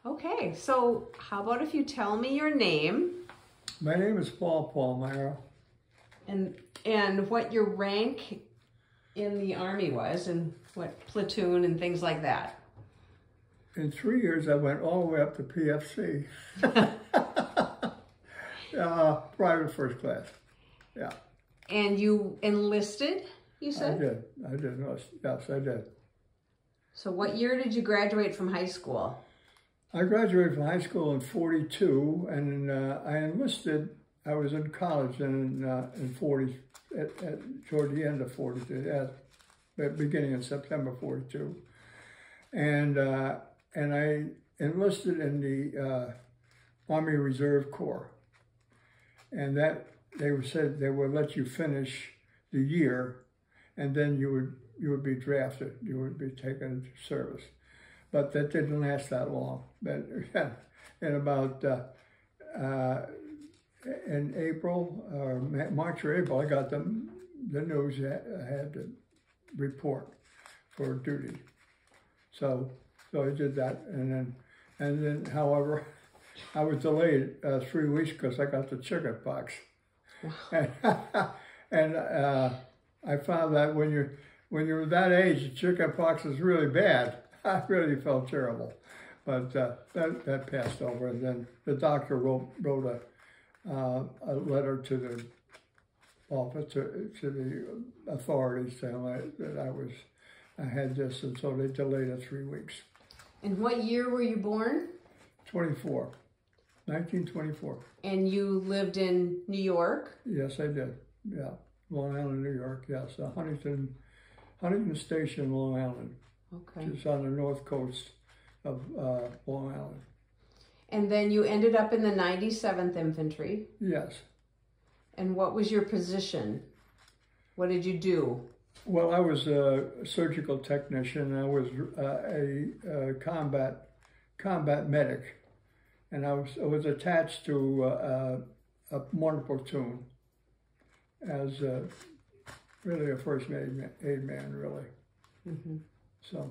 Okay, so how about if you tell me your name? My name is Paulem Pallmeyerem. And what your rank in the Army was, and what platoon and things like that. In 3 years, I went all the way up to PFC. Private first class, yeah. And you enlisted, you said? I did enlist, yes, I did. So what year did you graduate from high school? I graduated from high school in 42, and I enlisted. I was in college in 40, toward the end of 42, beginning in September 42, and I enlisted in the Army Reserve Corps, and that they said they would let you finish the year, and then you would be drafted. You would be taken into service. But that didn't last that long. But in about in April or March or April, I got the news that I had to report for duty. So I did that, and then however, I was delayed 3 weeks because I got the chicken pox. and I found that when you're that age, the chicken pox is really bad. I really felt terrible, but that passed over. And then the doctor wrote a letter to the office, to the authorities saying that I had this, and so they delayed it 3 weeks. And what year were you born? 1924. And you lived in New York? Yes, I did. Yeah, Long Island, New York. Yes, Huntington Station, Long Island. Okay. Just on the north coast of Long Island. And then you ended up in the 97th Infantry. Yes. And what was your position? What did you do? Well, I was a surgical technician. I was a combat medic, and I was attached to a mortar platoon as really a first aid man, really. Mm-hmm. So,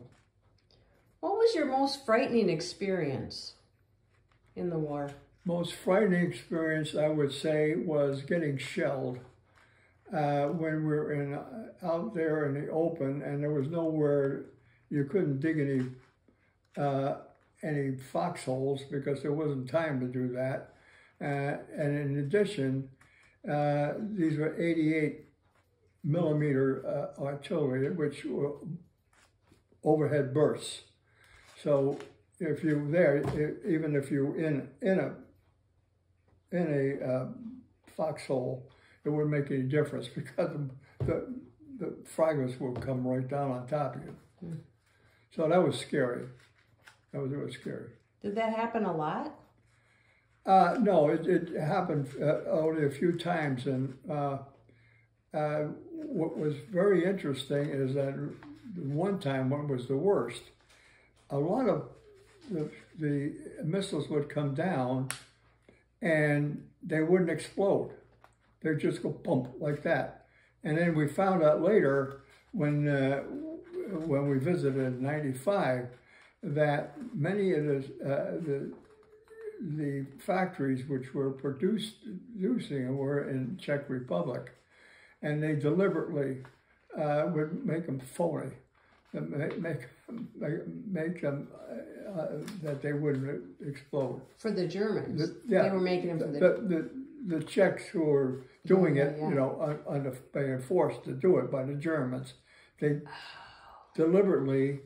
what was your most frightening experience in the war? Most frightening experience, I would say, was getting shelled when we were out there in the open, and there was nowhere, you couldn't dig any foxholes because there wasn't time to do that. And in addition, these were 88 millimeter artillery, which were overhead bursts. So if you were there, even if you were in a foxhole, it wouldn't make any difference because the fragments would come right down on top of you. Mm. So that was scary. That was really scary. Did that happen a lot? No, it happened only a few times. And what was very interesting is that one time, when it was the worst, a lot of the missiles would come down and they wouldn't explode. They'd just go pump like that. And then we found out later when we visited in '95 that many of the factories which were producing were in Czech Republic, and they deliberately would make them phony, make them that they wouldn't explode. For the Germans, yeah, they were making them for the Czechs who were doing it, you know, being forced to do it by the Germans. They deliberately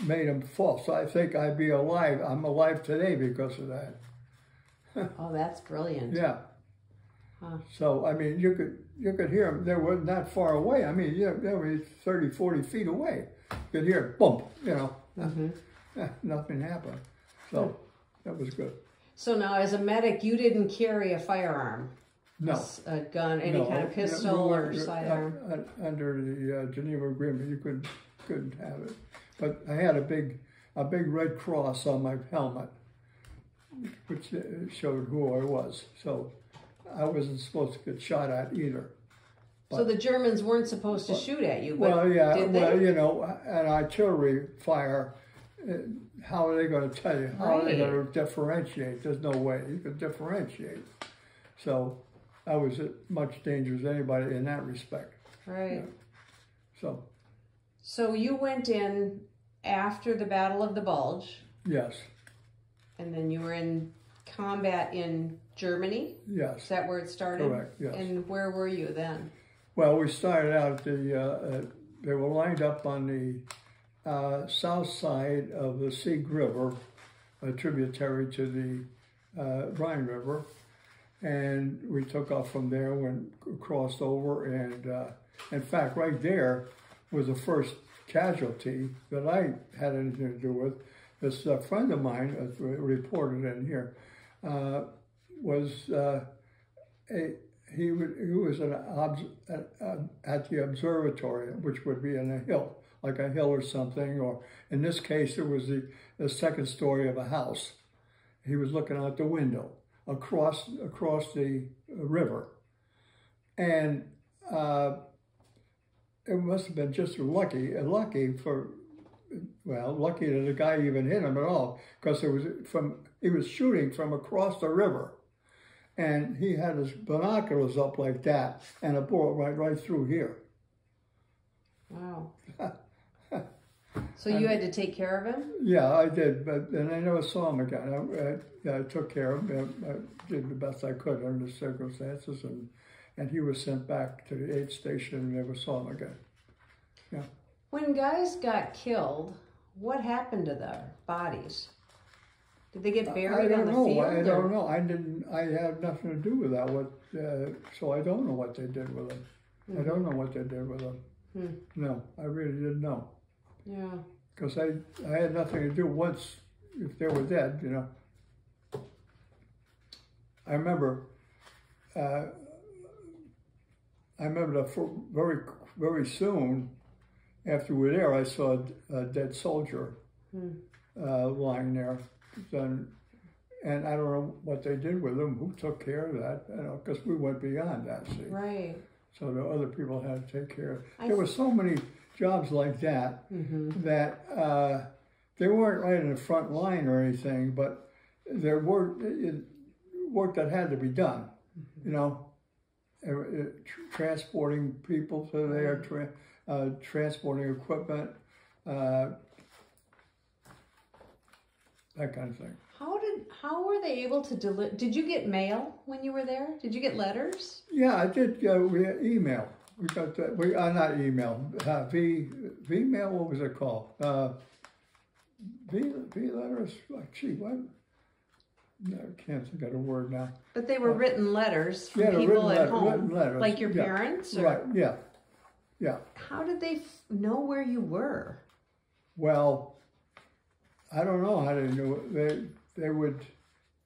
made them false. So I think I'd be alive. I'm alive today because of that. Oh, that's brilliant. Yeah. Huh. So, I mean, you could hear them. They were not far away. I mean, they were 30, 40 feet away. You could hear it, bump, you know. Mm-hmm. Nothing happened. So that was good. So now, as a medic, you didn't carry a firearm? No. A gun, any kind of pistol or sidearm? Under the Geneva Agreement, you couldn't have it. But I had a big red cross on my helmet, which showed who I was. So I wasn't supposed to get shot at either. But, so the Germans weren't supposed to shoot at you, but well, yeah, did they? Well, you know, an artillery fire how are they going to tell you? How are they going to differentiate? There's no way you could differentiate. So I was as much danger as anybody in that respect. Right. Yeah. So you went in after the Battle of the Bulge. Yes. And then you were in combat in Germany? Yes. Is that where it started? Correct, yes. And where were you then? Well, we started out they were lined up on the south side of the Sieg River, a tributary to the Rhine River. And we took off from there, crossed over, and in fact, right there was the first casualty that I had anything to do with. This friend of mine, reported in here, he was at the observatory, which would be in a hill, like a hill or something, or in this case, it was the second story of a house. He was looking out the window across the river, and it must have been just lucky that the guy even hit him at all, because he was shooting from across the river, and he had his binoculars up like that, and a bullet right through here. Wow. So you had to take care of him? Yeah, I did, and I never saw him again. I took care of him. I did the best I could under the circumstances, and he was sent back to the 8th station and never saw him again. Yeah. When guys got killed, what happened to their bodies? Did they get buried on the field? I don't know. I had nothing to do with that. So I don't know what they did with them. Mm-hmm. I don't know what they did with them. No, I really didn't know. Yeah. Because I had nothing to do once, if they were dead, you know. I remember that very soon after we were there, I saw a dead soldier lying there. And I don't know what they did with him, who took care of that, you know, because we went beyond that, see. Right. So the other people had to take care of it. There were so many jobs like that that they weren't right in the front line or anything, but there were work that had to be done, you know, transporting people to there, transporting equipment, that kind of thing. How were they able to deliver? Did you get mail when you were there? Did you get letters? Yeah, I did. We had email. We got that. Not email. V-mail. What was it called? V letters. Gee, what? No, I can't think of the word now. But they were written letters from people at home, like your parents? Or? Right. Yeah. Yeah. How did they know where you were? Well, I don't know how they knew it. They would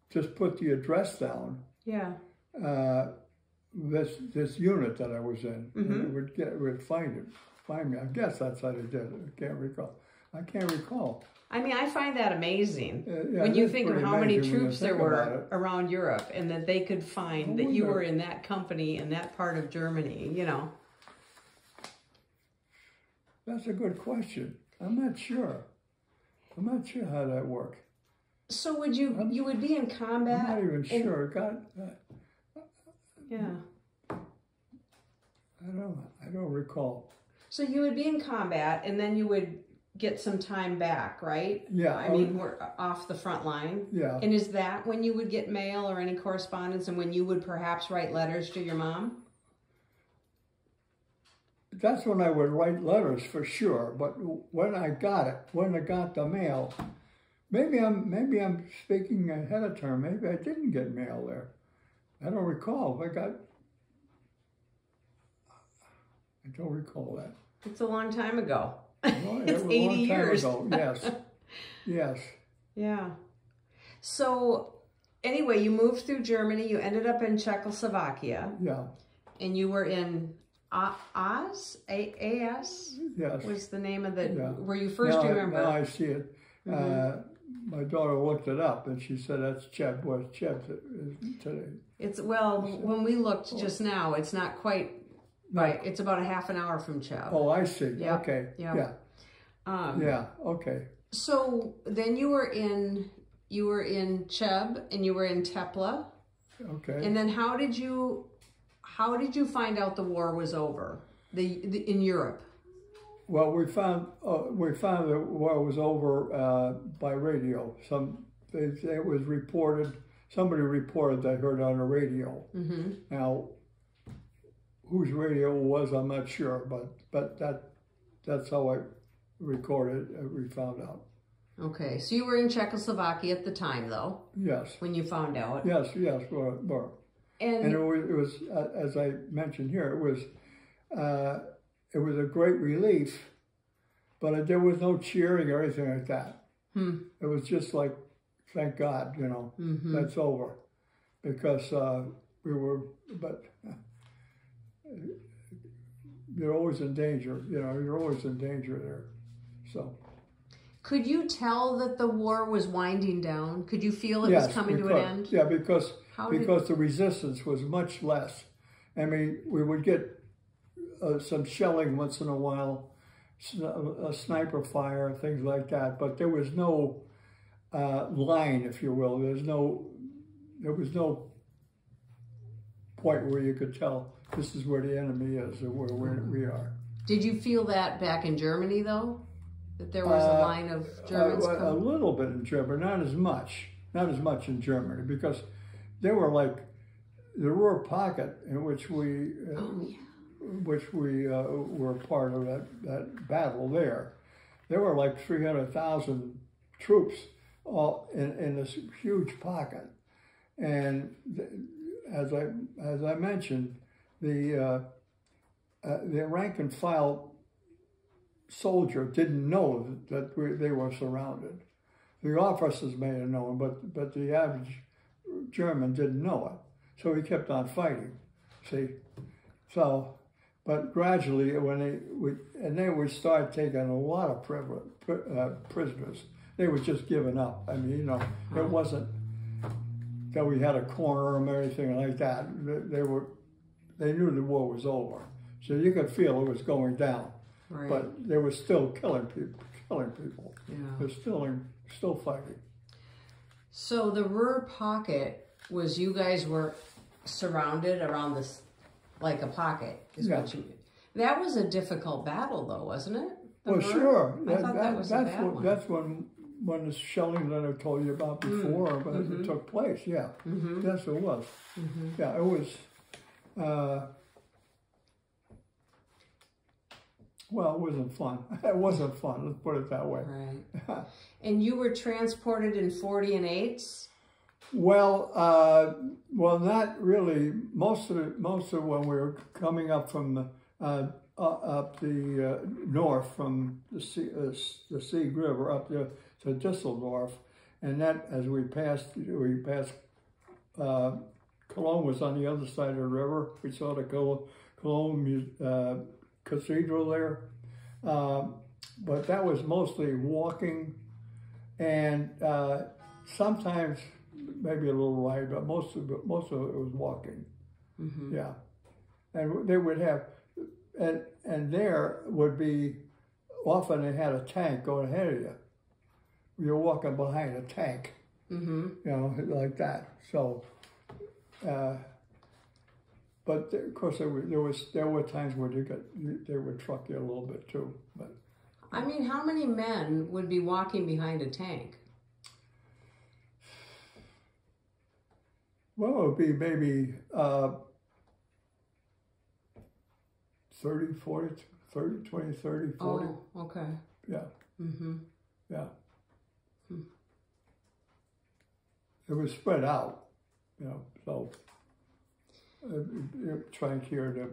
just put the address down. Yeah. This unit that I was in, and it would find me. I guess that's how they did it. I can't recall. I mean, I find that amazing when you think of how many troops there were around Europe, and that they could find that you were in that company in that part of Germany. You know. That's a good question. I'm not sure. I'm not sure how that worked. So would you would be in combat? I'm not even sure. God. Yeah. I don't recall. So you would be in combat, and then you would get some time back, right? Yeah. I mean, we're off the front line. Yeah. And is that when you would get mail or any correspondence, and when you would perhaps write letters to your mom? That's when I would write letters for sure. But when I got the mail, maybe I'm speaking ahead of time. Maybe I didn't get mail there. I don't recall. I don't recall that. It's a long time ago. Well, it's 80 years. Ago. Yes. Yes. Yeah. So anyway, you moved through Germany. You ended up in Czechoslovakia. Yeah. And you were in AS? Yes. Was the name of the... Yeah. Were you first, you remember? Now I see it. My daughter looked it up, and she said that's Cheb. What's Cheb today? It's, well, when we looked just now, it's not quite... Right, it's about a half an hour from Cheb. Oh, I see. Yeah. Okay. Yeah. Yeah. Yeah. Okay. So then you were in Cheb and you were in Tepla. Okay. And then how did you find out the war was over? In Europe. Well, we found the war was over by radio. It was reported. Somebody reported they heard on the radio. Mm-hmm. Now, whose radio it was, I'm not sure, but that's how I recorded. We found out. Okay, so you were in Czechoslovakia at the time, though. Yes. When you found out. Yes, were. And it was as I mentioned here, it was a great relief, but there was no cheering or anything like that. It was just like, thank God, that's over, because but you're always in danger. You're always in danger there. So. Could you tell that the war was winding down? Could you feel it was coming to an end? Yeah, because the resistance was much less. I mean, we would get some shelling once in a while, a sniper fire, things like that. But there was no line, if you will. There was no point where you could tell this is where the enemy is or where we are. Did you feel that back in Germany, though? That there was a line of Germans coming? A little bit in Germany, not as much. Not as much in Germany, because they were like the Ruhr pocket in which we were part of that battle there. There were like 300,000 troops all in this huge pocket. And as I mentioned, the rank and file soldier didn't know that they were surrounded. The officers may have known, but the average German didn't know it. So he kept on fighting, see? So, but gradually, they would start taking a lot of prisoners. They were just giving up. I mean, it wasn't that we had to corner them or anything like that. They knew the war was over. So you could feel it was going down. Right. But they were still killing people. Yeah. They're still fighting. So the Ruhr pocket was, you guys were surrounded around this, like a pocket, is what you. That was a difficult battle, though, wasn't it? Well, sure. I thought that was a bad one. That's when the shelling that I told you about before, but it took place. Yeah, yes, it was. Yeah, it was. Well, it wasn't fun. It wasn't fun, let's put it that way. Right. And you were transported in 40 and 8s? Well, not really. Most of when we were coming up from up the north from the Sieg River up to Düsseldorf, and that as we passed Cologne was on the other side of the river. We saw the Cologne Cathedral there, but that was mostly walking, and sometimes maybe a little ride, but most of it was walking. Yeah, and they would have, and there would be often they had a tank going ahead of you. You're walking behind a tank, like that. So. But of course, there were times where they would truck you a little bit too. But I mean, how many men would be walking behind a tank? Well, it would be maybe 30, 40, 20, 30, 40. Oh, okay. Yeah. Yeah. It was spread out, so. Trying here to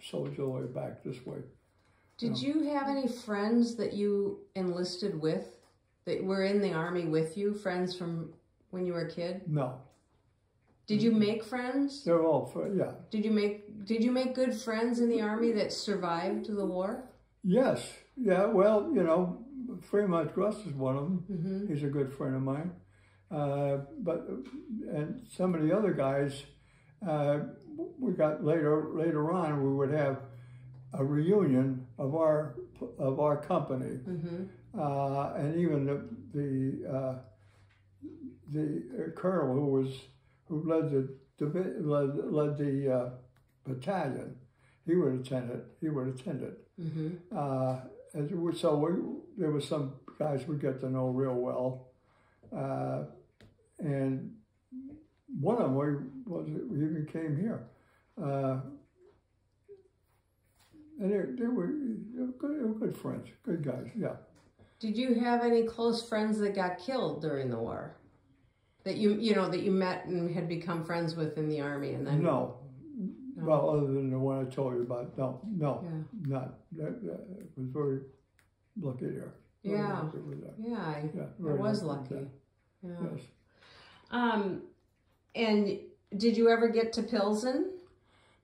soldier the way back this way. Did you have any friends that you enlisted with that were in the Army with you? Friends from when you were a kid? No. Did you make friends? They're all yeah. Did you make good friends in the Army that survived the war? Yes. Yeah. Well, Fremont Gruss is one of them. He's a good friend of mine. And some of the other guys. We got later on. We would have a reunion of our company. and even the colonel who led the battalion, he would attend it. Mm-hmm. There were some guys we got to know real well, and one of them even came here, and they were good friends, good guys. Yeah. Did you have any close friends that got killed during the war? That you met and had become friends with in the Army, and then no. Well, other than the one I told you about, no, yeah. not. That was very lucky there. Yeah, I was lucky. Yeah. Yes. And did you ever get to Pilsen?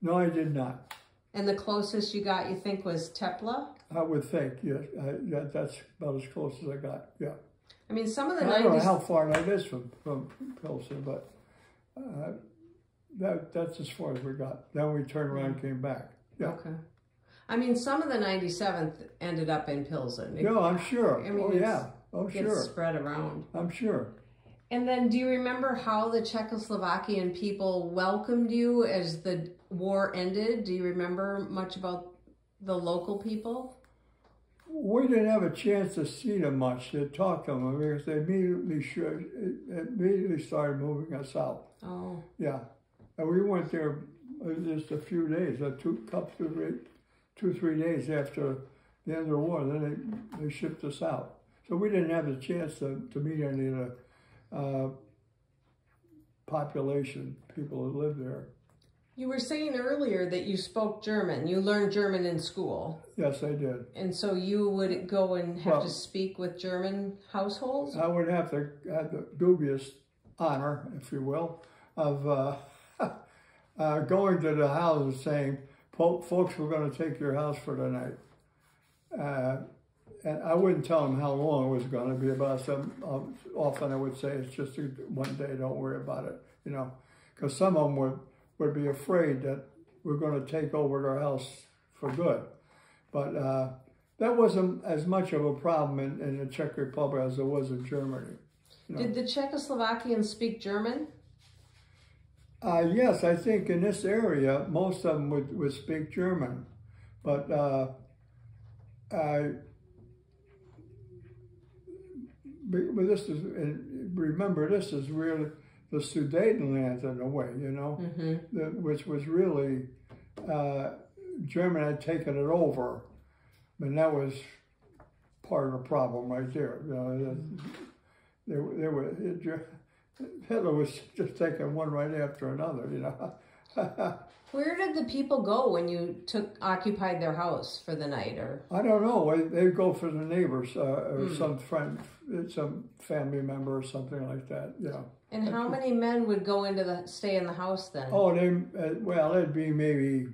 No, I did not. And the closest you got, you think, was Tepla? I would think, yes. That's about as close as I got. Yeah. I mean, some of the 90s. I don't know how far that is from Pilsen, but that's as far as we got. Then we turned around and came back. Yeah. Okay. I mean, some of the 97th ended up in Pilsen. No, I'm sure. I mean, sure. Gets spread around. I'm sure. And then, do you remember how the Czechoslovakian people welcomed you as the war ended? Do you remember much about the local people? We didn't have a chance to see them much, to talk to them, because they immediately started moving us out. Oh. Yeah. And we went there just a few days, 2-3 days after the end of the war. Then they shipped us out. So we didn't have the chance to meet any of the population, people that lived there. You were saying earlier that you spoke German. You learned German in school. Yes, I did. And so you would go and have to speak with German households? I would have to have the dubious honor, if you will, of going to the house and saying, folks, we're going to take your house for the night. And I wouldn't tell them how long it was going to be, but often I would say, it's just one day, don't worry about it, because some of them would be afraid that we're going to take over their house for good. But that wasn't as much of a problem in the Czech Republic as it was in Germany. Did the Czechoslovakians speak German? Yes, I think in this area, most of them would speak German. But remember, this is really the Sudetenland in a way, Mm-hmm. which was really, German had taken it over, and that was part of the problem right there. Hitler was just taking one right after another, Where did the people go when you occupied their house for the night, or? I don't know. They'd go for the neighbors or some friend, some family member or something like that. Yeah. And how many men would go stay in the house then? Oh, there'd be maybe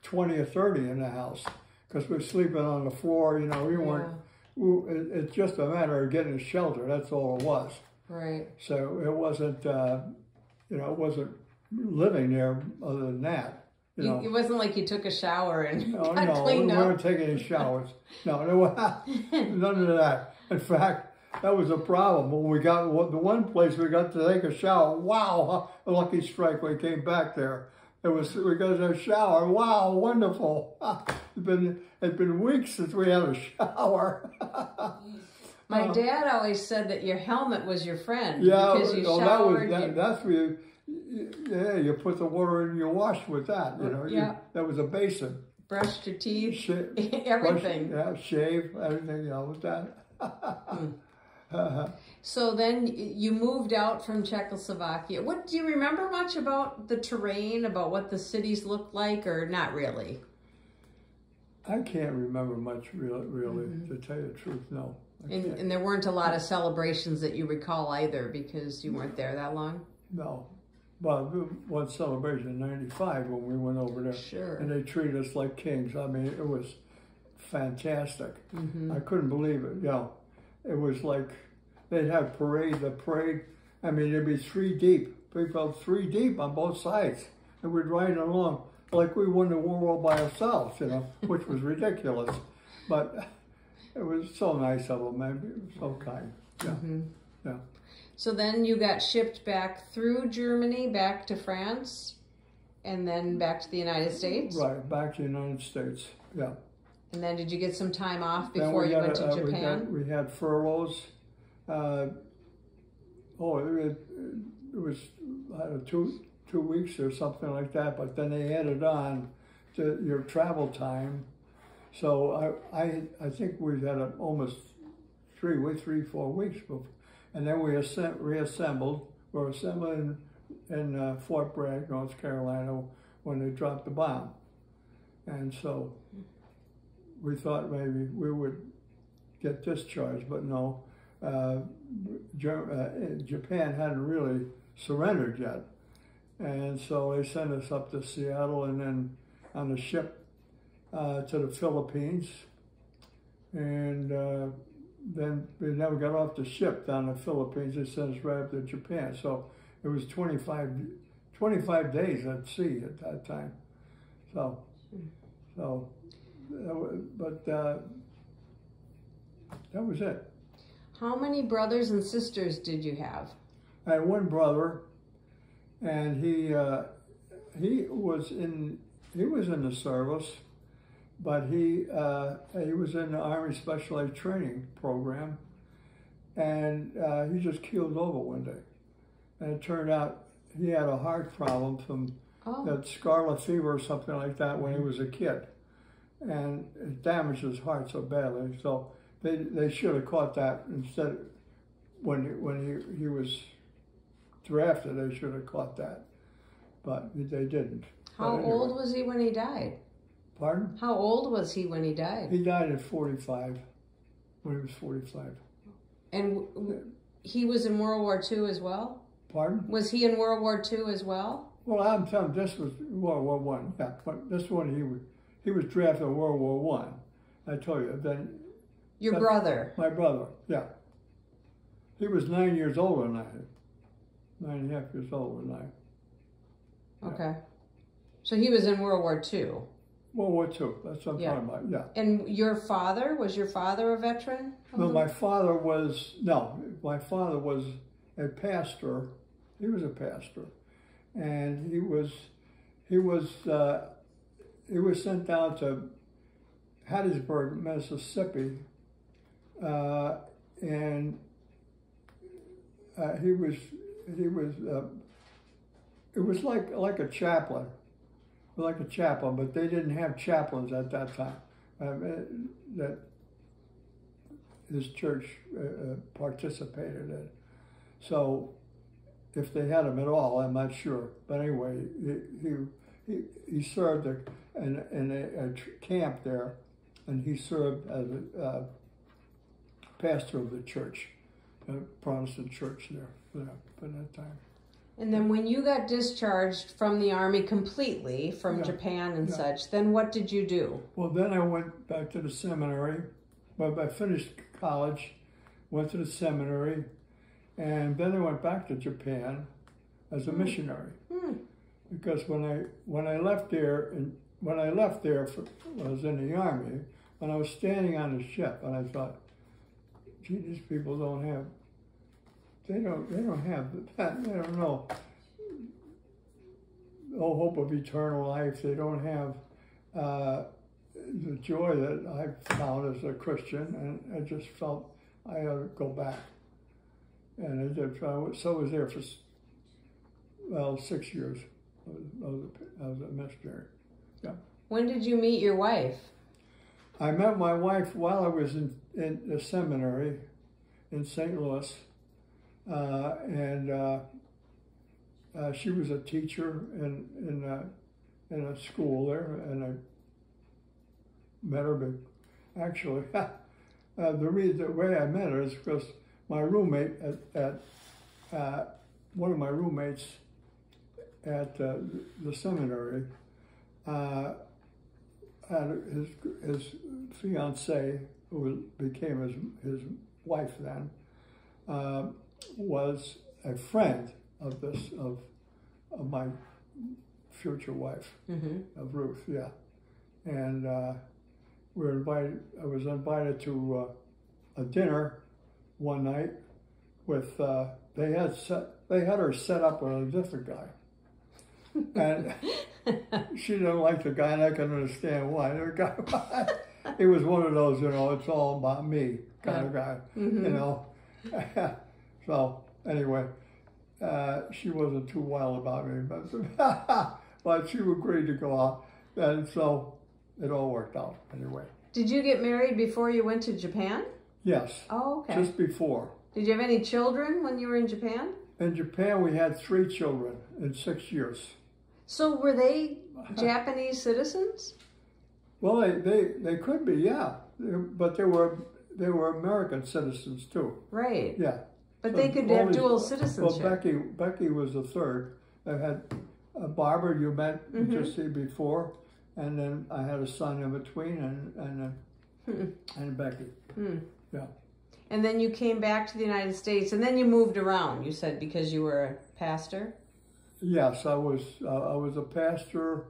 20 or 30 in the house, because we're sleeping on the floor. We weren't. It's just a matter of getting shelter. That's all it was. Right. So it wasn't. It wasn't living there other than that. It wasn't like you took a shower and got no, cleaned up. We weren't taking any showers. No, there was none of that. In fact, that was a problem. When we got the one place we got to take a shower, wow, a lucky strike when we came back there. We got a shower, wow, wonderful. It'd been weeks since we had a shower. My dad always said that your helmet was your friend. Yeah, because you showered. That's where you put the water in and you wash with that. That was a basin. Brushed your teeth, everything. Shave, everything, with that. So then you moved out from Czechoslovakia. What do you remember much about the terrain, about what the cities looked like, or not really? I can't remember much, really, to tell you the truth, no. And there weren't a lot of celebrations that you recall either, because you weren't there that long? No. Well, one celebration in '95 when we went over there. Sure. And they treated us like kings. I mean, it was fantastic. I couldn't believe it. It was like they'd have the parade. I mean, there'd be 3 deep. People 3 deep on both sides. And we'd ride along like we won the war all by ourselves, which was ridiculous. But it was so nice of them, man. It was so kind. Yeah, yeah. So then you got shipped back through Germany, back to France, and then back to the United States? Right, back to the United States, yeah. And then did you get some time off before you went to Japan? We had furloughs. It was 2 weeks or something like that, but then they added on to your travel time. So I think we had almost 4 weeks before. And then we reassembled. We were assembling in Fort Bragg, North Carolina, when they dropped the bomb. And so we thought maybe we would get discharged, but no. Japan hadn't really surrendered yet. And so they sent us up to Seattle and then on a ship to the Philippines. And then we never got off the ship down in the Philippines. They sent us right up to Japan. So it was 25 days at sea at that time. But that was it. How many brothers and sisters did you have? I had one brother, and he was in the service, but he was in the Army Special Aid Training Program, and he just keeled over one day, and it turned out he had a heart problem from that scarlet fever or something like that when he was a kid, and it damaged his heart so badly. So they should have caught that instead. When he was drafted, they should have caught that, but they didn't. How old was he when he died? Pardon? How old was he when he died? He died at 45, when he was 45. And he was in World War II as well? Pardon? Was he in World War II as well? Well, I'm telling you, this was World War I. Yeah, but this one he was drafted in World War I. I told you. Then your brother? My brother, yeah. He was 9 years older than I. 9.5 years older than I. Okay. Yeah. So he was in World War II? World War II, that's what I'm talking about, yeah. And your father, was your father a veteran? No, my father was a pastor. He was a pastor. And he was sent down to Hattiesburg, Mississippi, and it was like a chaplain. But they didn't have chaplains at that time that his church participated in. So if they had him at all, I'm not sure. But anyway, he served in a camp there, and he served as a pastor of the church, a Protestant church there for that time. And then when you got discharged from the Army completely, from Japan and such, then what did you do? Well, then I went back to the seminary. Well, I finished college, went to the seminary, and then I went back to Japan as a missionary. Because when I left there, I was in the Army, and I was standing on the ship, and I thought, gee, these people don't have that. They don't know no hope of eternal life. They don't have the joy that I found as a Christian, and I just felt I ought to go back. And I did. So I was there for 6 years. I was a missionary. Yeah. When did you meet your wife? I met my wife while I was in the seminary in St. Louis. She was a teacher in a school there, and I met her. But actually, the way I met her is because my roommate one of my roommates at the seminary had his fiancée, who became his wife then, was a friend of my future wife, of Ruth, yeah. And we were invited. I was invited to a dinner one night with. They had her set up with a different guy, and she didn't like the guy, and I can understand why. The guy, he was one of those, you know, it's all about me kind of guy, you know. So anyway, she wasn't too wild about me, but she agreed to go out, and so it all worked out anyway. Did you get married before you went to Japan? Yes. Oh, okay. Just before. Did you have any children when you were in Japan? In Japan, we had 3 children in 6 years. So were they Japanese citizens? Well, they could be, yeah, but they were American citizens too. Right. Yeah. But so they could have dual citizenship. Well, Becky was the third. I had Barbara, you met just before, and then I had a son in between, and Becky. Yeah. And then you came back to the United States, and then you moved around. You said because you were a pastor. Yes, I was a pastor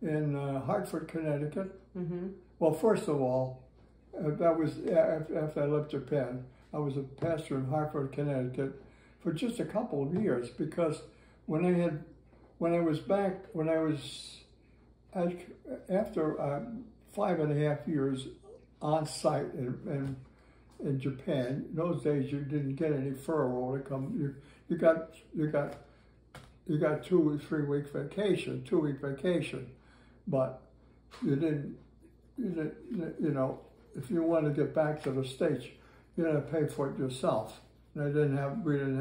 in Hartford, Connecticut. Well, first of all, that was after I left Japan. I was a pastor in Hartford, Connecticut for just a couple of years, because after 5.5 years on site in Japan. In those days, you didn't get any furlough to come. You got 2 or 3 week vacation, 2-week vacation, but you didn't. You know, if you wanted to get back to the States, you had to pay for it yourself. And we didn't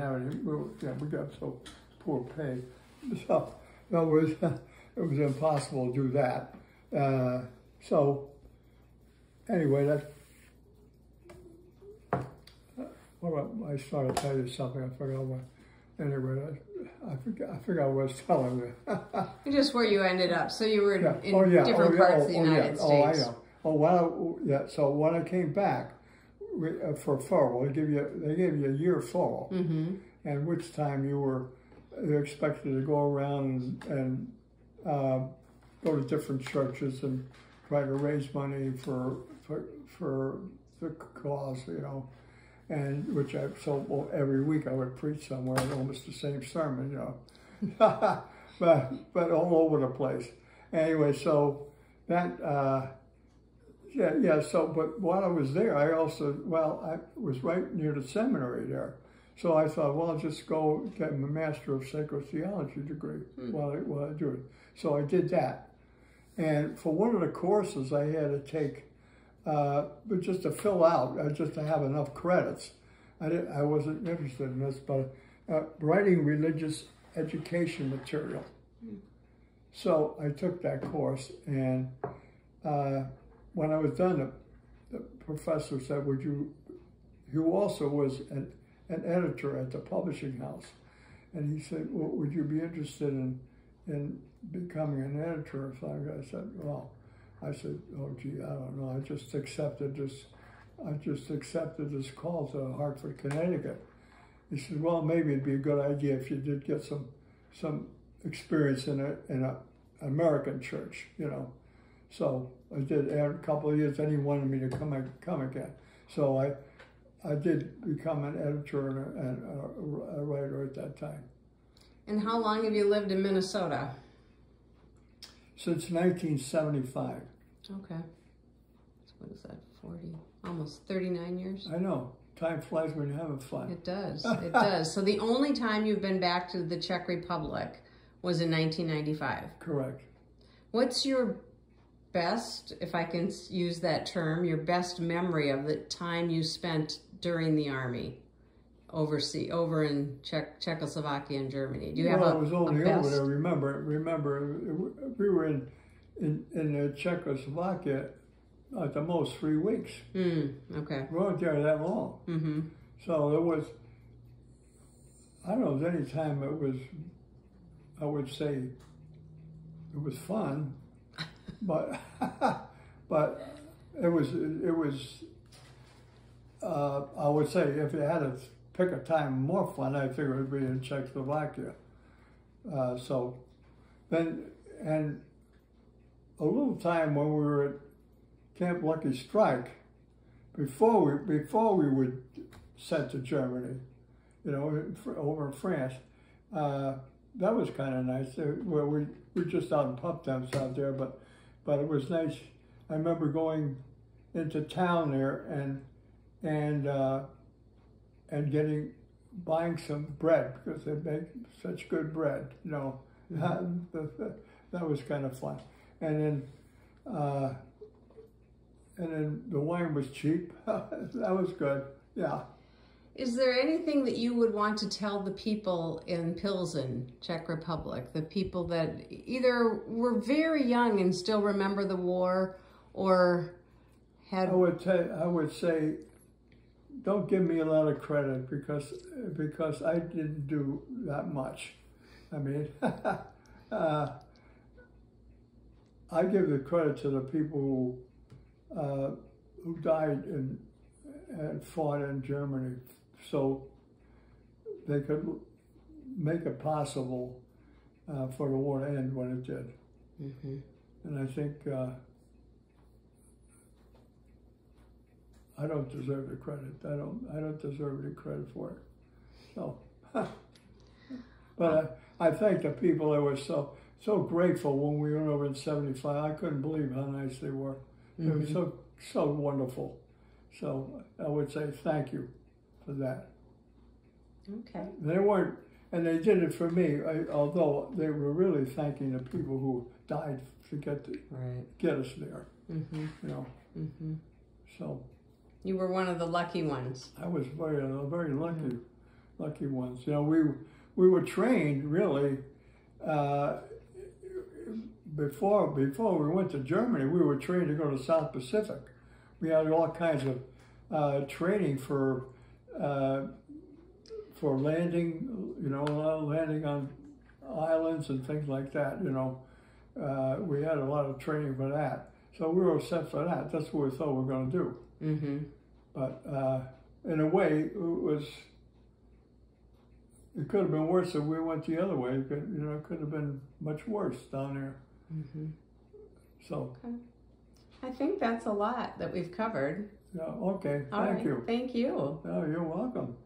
have any. We got so poor pay, so it was impossible to do that. So anyway, that. Well, I started to tell you something. I forgot what. Anyway, I forgot what I was telling you. Just where you ended up. So you were in different parts of the United States. I know. So when I came back for furlough, they gave you a year furlough, and which time you're expected to go around and go to different churches and try to raise money for the cause, you know. And every week I would preach somewhere, almost the same sermon, you know, but all over the place. Anyway, so that, so, but while I was there, I was right near the seminary there. So I thought, well, I'll just go get my Master of Sacred Theology degree while I do it. So I did that. And for one of the courses I had to take, but just to fill out, just to have enough credits. I wasn't interested in this, but writing religious education material. So I took that course, and when I was done, the professor said, who also was an editor at the publishing house, and he said, well, would you be interested in becoming an editor or something? I said, well, oh gee, I don't know. I just accepted this call to Hartford, Connecticut. He said, well, maybe it'd be a good idea if you did get some experience in an American church, you know. So I did a couple of years. Then he wanted me to come again. So I did become an editor and a writer at that time. And how long have you lived in Minnesota? Since 1975. Okay. So what is that, 40, almost 39 years? I know. Time flies when you're having fun. It does. It does. So the only time you've been back to the Czech Republic was in 1995. Correct. What's your best, if I can use that term, your best memory of the time you spent during the Army? Over in Czechoslovakia and Germany. Do you have I was only over there. Remember, we were in Czechoslovakia at the most 3 weeks. Okay. We weren't there that long. So it was, I don't know, any time it was, I would say it was fun, but it was I would say if you had to pick a time more fun, I think it would be in Czechoslovakia. So then, and a little time when we were Camp Lucky Strike before we were sent to Germany, you know, over in France. That was kind of nice. Well, we were just out in pup temps out there, but it was nice. I remember going into town there and buying some bread because they make such good bread, you know. That was kind of fun. And then the wine was cheap. That was good, yeah. Is there anything that you would want to tell the people in Pilsen, Czech Republic, the people that either were very young and still remember the war, or had... I would say, don't give me a lot of credit because I didn't do that much. I mean, I give the credit to the people who died and fought in Germany, so they could make it possible for the war to end when it did. And I think I don't deserve the credit. I don't deserve any credit for it. So, but I thank the people that were so grateful when we went over in '75. I couldn't believe how nice they were. They were so wonderful. So I would say thank you for that. Okay. They weren't, and they did it for me. Although they were really thanking the people who died to get us there. You know. So. You were one of the lucky ones. I was very lucky ones. You know, we were trained really before we went to Germany. We were trained to go to South Pacific. We had all kinds of training for landing. You know, landing on islands and things like that. You know, we had a lot of training for that. So we were set for that. That's what we thought we were going to do. But in a way, it could have been worse if we went the other way. It could have been much worse down there. So. Okay. I think that's a lot that we've covered. Yeah. Okay. Thank you. Thank you. Oh, you're welcome.